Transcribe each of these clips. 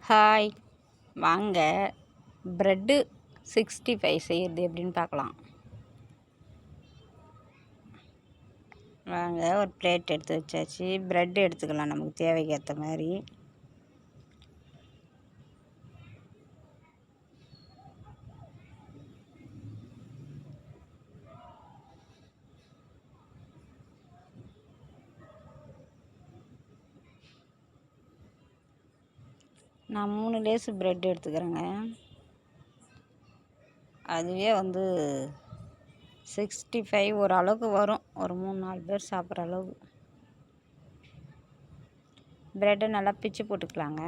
Hi, வாங்க bread 65 செய்கிறது எப்படின்னு பார்க்கலாம். வாங்க, ஒரு பிளேட் எடுத்து வச்சாச்சு. ப்ரெட் எடுத்துக்கலாம் நமக்கு தேவைக்கு ஏற்ற மாதிரி. நான் 3 லேஸு ப்ரெட் எடுத்துக்கிறேங்க. அதுவே 65 ஒரு அளவுக்கு வரும். ஒரு 3-4 பேர் சாப்பிட்ற அளவுக்கு. ப்ரெட்டை நல்லா பிச்சு போட்டுக்கலாங்க.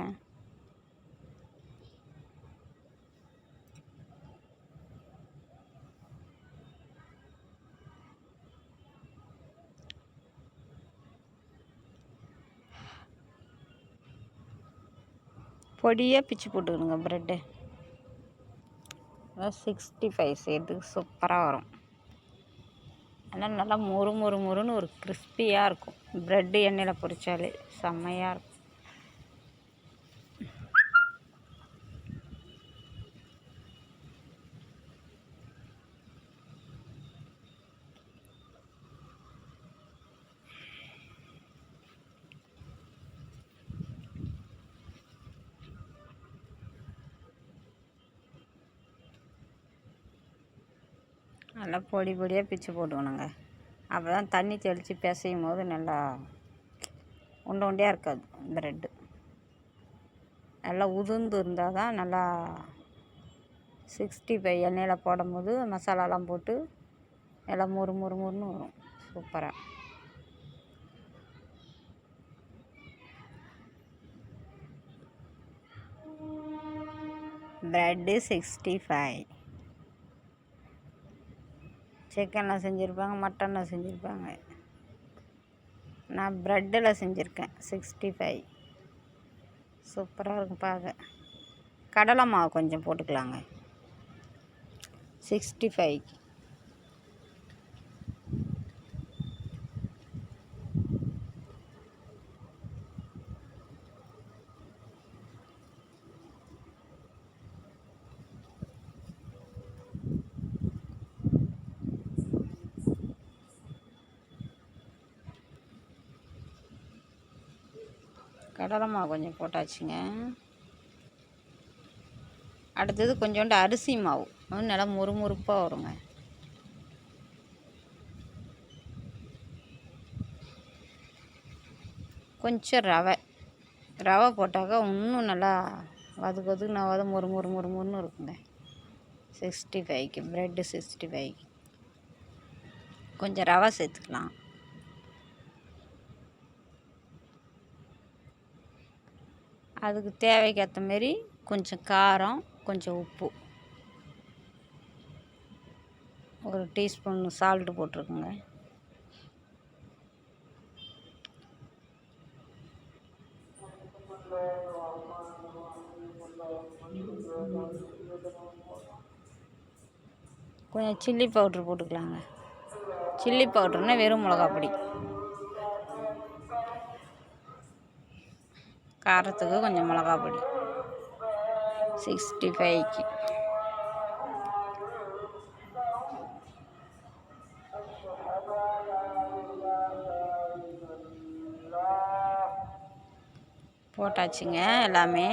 பொடியாக பிச்சு போட்டுக்கணுங்க ப்ரெட்டு. 65 செய்கிறதுக்கு சூப்பராக வரும். ஆனால் நல்லா முறுன்னு ஒரு கிறிஸ்பியாக இருக்கும். ப்ரெட்டு எண்ணெயில் பொரிச்சாலே செம்மையாக இருக்கும். நல்லா பொடியாக பிச்சு போட்டுக்கணுங்க. அப்போ தான் தண்ணி தெளித்து பிசையும் போது நல்லா உண்டையாக இருக்காது. ப்ரெட்டு நல்லா உதிர்ந்து இருந்தால் தான் நல்லா 65 எண்ணெயில் போடும்போது மசாலாலாம் போட்டு நல்லா முறுன்னு வரும் சூப்பராக. ப்ரெட்டு 65 சிக்கனில் செஞ்சுருப்பாங்க, மட்டனில் செஞ்சுருப்பாங்க. நான் ப்ரெட்டில் செஞ்சுருக்கேன் 65. சூப்பராக இருக்கும் பார்க்க. கடலை மாவு கொஞ்சம் போட்டுக்கலாங்க 65. கடலை மாவு கொஞ்சம் போட்டாச்சுங்க. அடுத்தது கொஞ்சோண்டு அரிசி மாவு நல்லா முறுமுறுப்பாக வருங்க. கொஞ்சம் ரவை போட்டாக்கா இன்னும் நல்லா வதக்கு முறுமுறுன்னு இருக்குங்க. 65க்கு ப்ரெட்டு 65 கொஞ்சம் ரவை சேர்த்துக்கலாம். அதுக்கு தேவைக்கு ஏற்ற மாரி கொஞ்சம் காரம், கொஞ்சம் உப்பு, ஒரு டீஸ்பூன் சால்ட்டு போட்டிருக்குங்க. கொஞ்சம் சில்லி பவுட்ரு போட்டுக்கலாங்க. சில்லி பவுட்ருன்னா வெறும் மிளகாப்பொடி. காரத்துக்கு கொஞ்சம் மிளகாப்பொடி 65க்கு. போட்டாச்சுங்க எல்லாமே.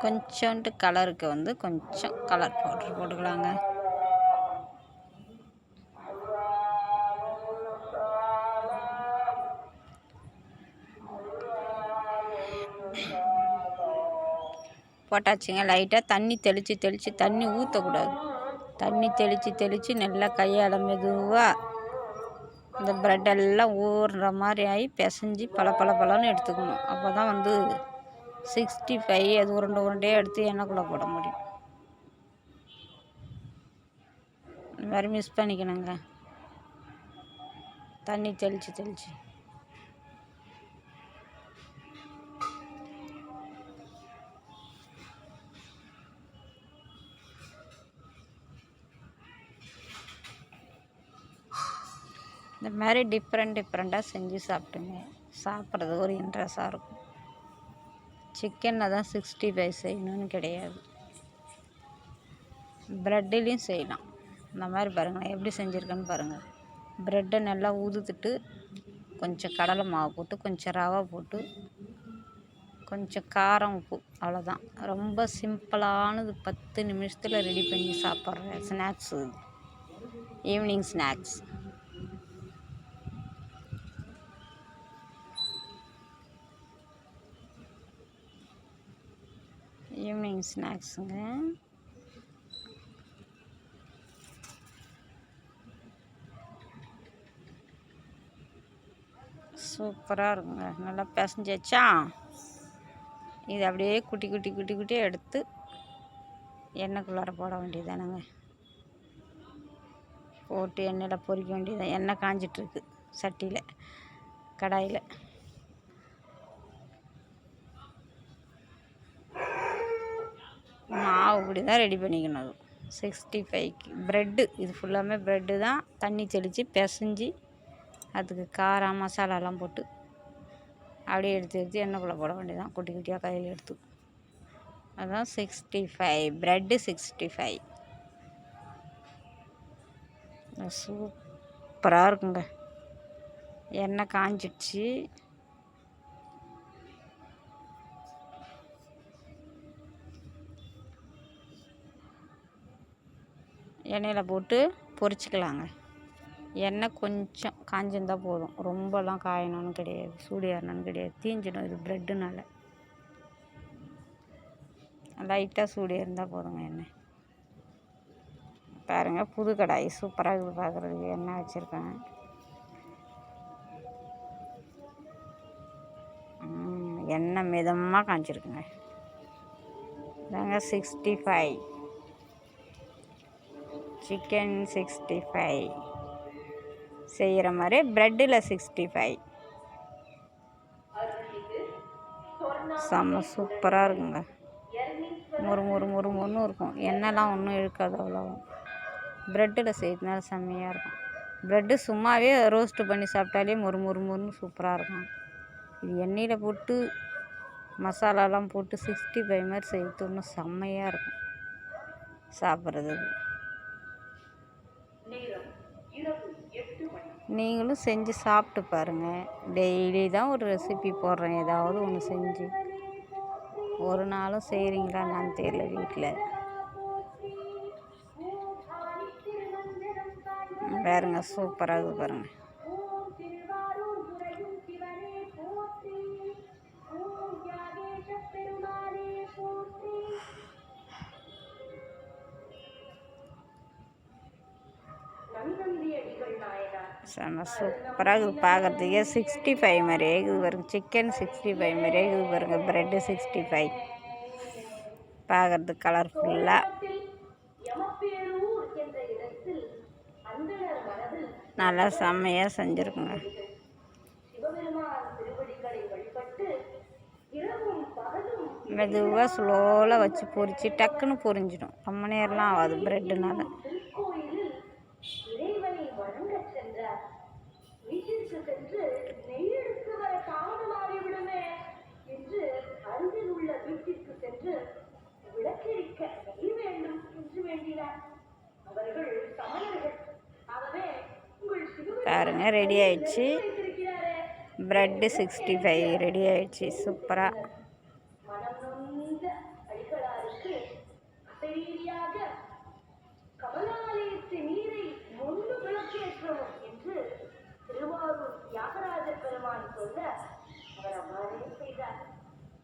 கொஞ்சோண்டு கலருக்கு கொஞ்சம் கலர் பவுட்ரு போட்டுக்கலாங்க. போட்டாச்சுங்க. லைட்டாக தண்ணி தெளித்து தண்ணி ஊற்றக்கூடாது. தண்ணி தெளித்து நல்லா கையால் மெதுவாக இந்த ப்ரெட்டெல்லாம் ஊறுற மாதிரி ஆகி பிசைஞ்சி பளன்னு எடுத்துக்கணும். அப்போ தான் 65 அது உருண்டையாக எடுத்து எண்ணெய்க்குள்ளே போட முடியும். இந்த மாதிரி மிக்ஸ் பண்ணிக்கணுங்க. தண்ணி தெளித்து தெளித்து. இந்த மாதிரி டிஃப்ரெண்ட்டாக செஞ்சு சாப்பிட்டுங்க. சாப்பிட்றது ஒரு இன்ட்ரெஸ்டாக இருக்கும். சிக்கனில் தான் 65 செய்யணும்னு கிடையாது, ப்ரெட்டுலேயும் செய்யலாம். இந்த மாதிரி பாருங்கள் எப்படி செஞ்சுருக்கேன்னு பாருங்கள். ப்ரெட்டை நல்லா ஊதுத்துட்டு கொஞ்சம் கடலை மாவு போட்டு கொஞ்சம் ரவை போட்டு கொஞ்சம் காரம் உப்பு, அவ்வளோதான். ரொம்ப சிம்பிளானது. 10 நிமிஷத்தில் ரெடி பண்ணி சாப்பிட்ற ஸ்நாக்ஸு, ஈவினிங் ஸ்நாக்ஸ். ஈவினிங் ஸ்நாக்ஸுங்க. சூப்பராக இருக்குங்க. நல்லா பிசைஞ்சாச்சா, இது அப்படியே குட்டி குட்டியாக எடுத்து எண்ணெய்க்குள்ளார போட வேண்டியதானுங்க. போட்டு எண்ணெயில் பொரிக்க வேண்டியதான். எண்ணெய் காஞ்சிட்ருக்கு சட்டியில், கடாயில். மாவு இப்படி தான் ரெடி பண்ணிக்கணும். அது 65க்கு ப்ரெட்டு, இது ஃபுல்லாமே ப்ரெட்டு தான். தண்ணி தெளித்து பிசைஞ்சி அதுக்கு காரம் மசாலாலாம் போட்டு அப்படியே எடுத்து எண்ணெய்க்குள்ளே போட வேண்டியதான், குட்டி குட்டியாக கையில் எடுத்து. அதுதான் 65, ப்ரெட்டு 65. சூப்பராக இருக்குங்க. எண்ணெய் காஞ்சிடுச்சு. எண்ணெயில் போட்டு பொரிச்சிக்கலாங்க. எண்ணெய் கொஞ்சம் காஞ்சிருந்தால் போதும், ரொம்பலாம் காயணும்னு கிடையாது, சூடு ஏறணும்னு கிடையாது. தீஞ்சிடும் இது ப்ரெட்டுனால. லைட்டாக சூடு இருந்தால் போதுங்க எண்ணெய். பாருங்கள், புது கடாய் சூப்பராக இருக்குது பார்க்குறதுக்கு. எண்ணெய் வச்சுருக்கேன். எண்ணெய் மிதமாக காய்ச்சிருக்குங்க. இதாங்க 65, சிக்கன் 65 செய்கிற மாதிரி ப்ரெட்டில் 65. செம்ம சூப்பராக இருக்குங்க. முறுன்னு இருக்கும். எண்ணெய்லாம் ஒன்றும் இழுக்காது அவ்வளோவும். ப்ரெட்டில் செய்யறதுனால செம்மையாக இருக்கும். ப்ரெட்டு சும்மாவே ரோஸ்ட்டு பண்ணி சாப்பிட்டாலே முறுன்னு சூப்பராக இருக்கும். இது எண்ணெயில் போட்டு மசாலாலாம் போட்டு 65 மாதிரி செய்யறது இன்னும் செம்மையாக இருக்கும் சாப்பிட்றது. நீங்களும் செஞ்சு சாப்பிட்டு பாருங்கள். டெய்லி தான் ஒரு ரெசிபி போடுறேன், ஏதாவது ஒன்று செஞ்சு. ஒரு நாளும் செய்கிறீங்களா நான் தெரியல வீட்டில். பாருங்க, சூப்பராக இருக்குது பாருங்கள். செம்ம சூப்பராக இருக்குது பார்க்குறதுக்கே. 65 மாதிரியே இருக்குது பாருங்க. சிக்கன் 65 மாதிரியே இருக்குது பாருங்க. ப்ரெட்டு 65 பார்க்குறதுக்கு கலர்ஃபுல்லாக நல்லா செம்மையாக செஞ்சுருக்குங்க. மெதுவாக ஸ்லோவில் வச்சு பொரித்து டக்குன்னு பொரிஞ்சிடும். ரொம்ப நேரம்லாம் ஆகாது ப்ரெட்டுனால. பாருங்க, ரெடி ஆயிடுச்சு. ப்ரெட்டு 65 ரெடி ஆயிடுச்சு சூப்பராக.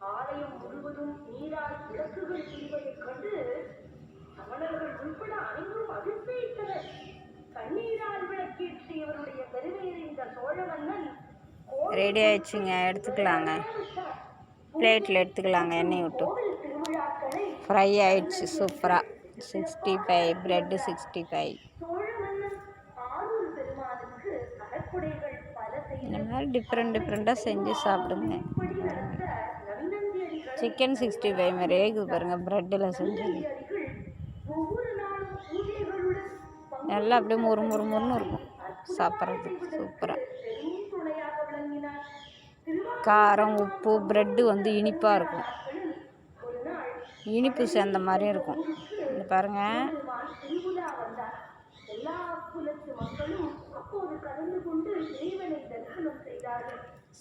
ஆலயம் முழுவதும் நீரால் விளக்குகள் பிரிவதைக் கண்டு சமணர்கள் உட்பட அனைவரும் அதிசயித்தனர். கண்ணீரால் விளக்கேற்றியவருடைய பெருமையை இந்த சோழ மன்னன் ரெடி ஆயிடுச்சுங்க. எடுத்துக்கலாங்க, பிளேட்டில் எடுத்துக்கலாங்க. எண்ணெய் விட்டு ஃப்ரை ஆயிடுச்சு சூப்பராக. 65 ப்ரெட்டு 65. சோழ மன்னன் ஆரூர் பெருமானுக்கு அடக்குடைகள் இந்த மாதிரி டிஃப்ரெண்ட்டாக செஞ்சு சாப்பிடுங்க. சிக்கன் 65 மாதிரியே இருக்குது பாருங்கள், ப்ரெட்டில் செஞ்சது. எல்லாம் அப்படியே முறுன்னு இருக்கும் சாப்பிட்றதுக்கு சூப்பராக. காரம், உப்பு, ப்ரெட்டு வந்து இனிப்பாக இருக்கும், இனிப்பு சேர்ந்த மாதிரியும் இருக்கும். இந்த பாருங்கள்,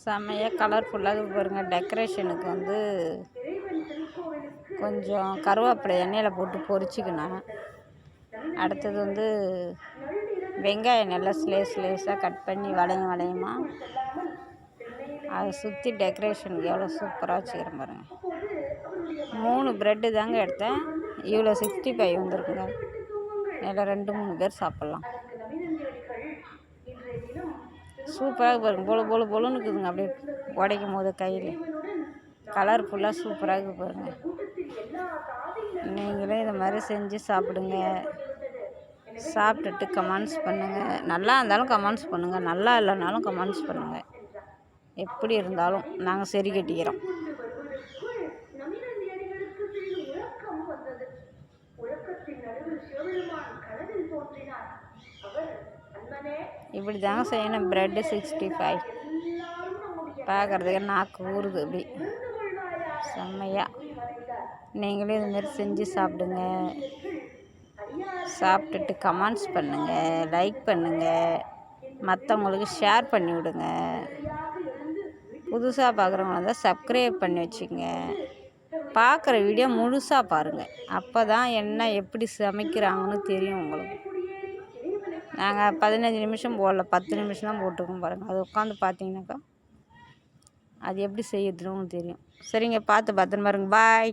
செம்மையாக கலர்ஃபுல்லாக பாருங்கள். டெக்கரேஷனுக்கு வந்து கொஞ்சம் கருவேப்பிலை எண்ணெயில் போட்டு பொரிச்சிக்கணும். அடுத்தது வந்து வெங்காயம் நல்லா ஸ்லேஸாக கட் பண்ணி வளையமா அதை சுற்றி டெக்கரேஷனுக்கு எவ்வளோ சூப்பராக வச்சுக்கிறேன் பாருங்கள். 3 ப்ரெட்டு தாங்க எடுத்தேன், இவ்வளோ 65 வந்துருக்குங்க. இதில் 2-3 பேர் சாப்பிட்லாம். சூப்பராக பாருங்கள், பொழுன்னு இருக்குதுங்க. அப்படியே உடைக்கும் போது கையில் கலர்ஃபுல்லாக சூப்பராக இருக்குது பாருங்கள். நீங்களே இந்த மாதிரி செஞ்சு சாப்பிடுங்க. சாப்பிட்டுட்டு கமெண்ட்ஸ் பண்ணுங்கள். நல்லா இருந்தாலும் கமெண்ட்ஸ் பண்ணுங்கள், நல்லா இல்லைனாலும் கமெண்ட்ஸ் பண்ணுங்கள். எப்படி இருந்தாலும் நாங்கள் சரி கட்டிக்கிறோம். இப்படி தாங்க செய்யணும். ப்ரெட்டு 65 பார்க்குறதுக்கு நாக்கு ஊறுது அப்படி செம்மையாக. நீங்களே இதுமாரி செஞ்சு சாப்பிடுங்க. சாப்பிட்டுட்டு கமெண்ட்ஸ் பண்ணுங்கள், லைக் பண்ணுங்கள், மற்றவங்களுக்கு ஷேர் பண்ணி விடுங்க. புதுசாக பார்க்குறவங்கள தான் சப்ஸ்கிரைப் பண்ணி வச்சுங்க. பார்க்குற வீடியோ முழுசாக பாருங்கள், அப்போ தான் என்ன எப்படி சமைக்கிறாங்கன்னு தெரியும் உங்களுக்கு. நாங்கள் 15 நிமிஷம் போடல, 10 நிமிஷம் தான் போட்டிருக்கோம் பாருங்கள். அது உட்காந்து பார்த்தீங்கன்னாக்கா அது எப்படி செய்யறதுன்னு தெரியும். சரிங்க, பார்த்து பத்திரமா இருங்க. பாய்.